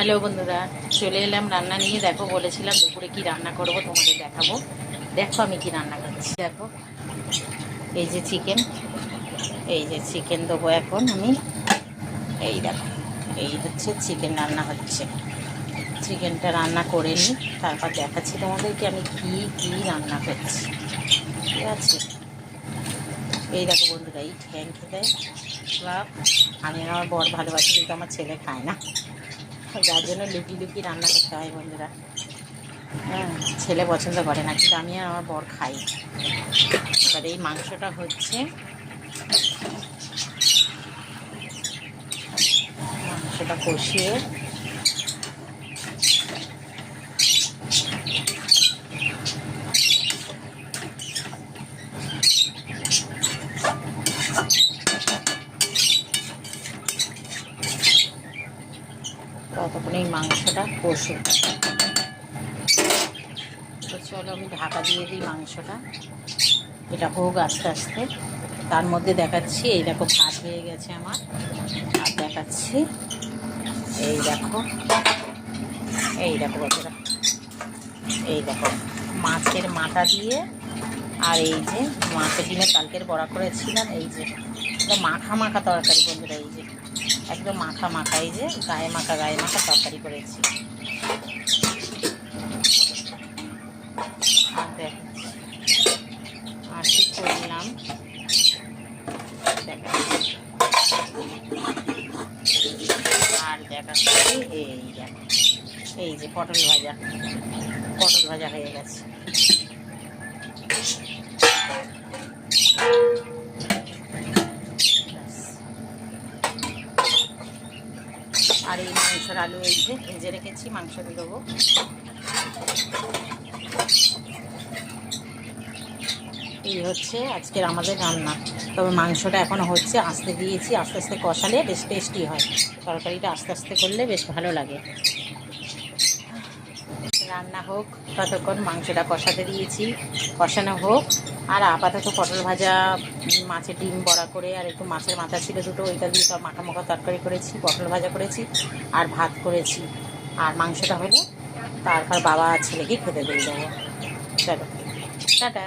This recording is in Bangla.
হ্যালো বন্ধুরা, চলে এলাম রান্না নিয়ে। দেখো, বলেছিলাম দুপুরে কি রান্না করব তোমাদের দেখাবো। দেখো আমি কি রান্না করছি। দেখো, এই যে চিকেন, এই যে চিকেন দেবো এখন আমি। এই দেখো, এই হচ্ছে চিকেন রান্না হচ্ছে। চিকেনটা রান্না করে নিই, তারপর দেখাচ্ছি তোমাদেরকে আমি কি রান্না করছি। ঠিক আছে, এই দেখো বন্ধুরা, এই ঠ্যাং খেতে সব আমি আমার বর ভালোবাসি, কিন্তু আমার ছেলে খায় না, যার জন্য লুকিয়ে লুকিয়ে রান্না করতে হয় বন্ধুরা। হ্যাঁ, ছেলে পছন্দ করে না, কিন্তু আমি আর আমার বর খাই। এবার এই মাংসটা হচ্ছে, মাংসটা কষিয়ে ততক্ষণ এই মাংসটা কষে। তো চলো আমি ঢাকা দিয়ে দিই মাংসটা, এটা হোক আস্তে আস্তে। তার মধ্যে দেখাচ্ছি, এই দেখো ভাত হয়ে গেছে আমার। আর দেখাচ্ছি, এই দেখো, এই দেখো বন্ধুরা, এই দেখো মাছের মাথা দিয়ে, আর এই যে মাছের ডিমের কালকের বড়া করেছিলাম, এই যে মাখা মাখা তরকারি বন্ধুরা, এই যে একদম মাখা মাখা, এই যে গায়ে মাখা তরকারি করেছি। আর কি করলাম দেখাচ্ছি, আর দেখাচ্ছি, এই দেখো, এই যে পটল ভাজা হয়ে গেছে। আর এই মাংসের আলু এই যে ভেজে রেখেছি, মাংস দিয়ে দেবো। এই হচ্ছে আজকের আমাদের রান্না। তবে মাংসটা এখনও হচ্ছে, আস্তে দিয়েছি, আস্তে আস্তে কষালে বেশ টেস্টি হয়। তরকারিটা আস্তে আস্তে করলে বেশ ভালো লাগে। রান্না হোক ততক্ষণ, মাংসটা কষাতে দিয়েছি, কষানো হোক। আর আপাতত পটল ভাজা, মাছের ডিম বড়া করে, আর একটু মাছের মাথা ছিল দুটো, ওইটা দিয়ে সব মাখা মাখা তরকারি করেছি, পটল ভাজা করেছি, আর ভাত করেছি। আর মাংসটা হলে তারপর বাবা ছেলেকে খেতে দিয়ে দেবো। চলো, টাটা।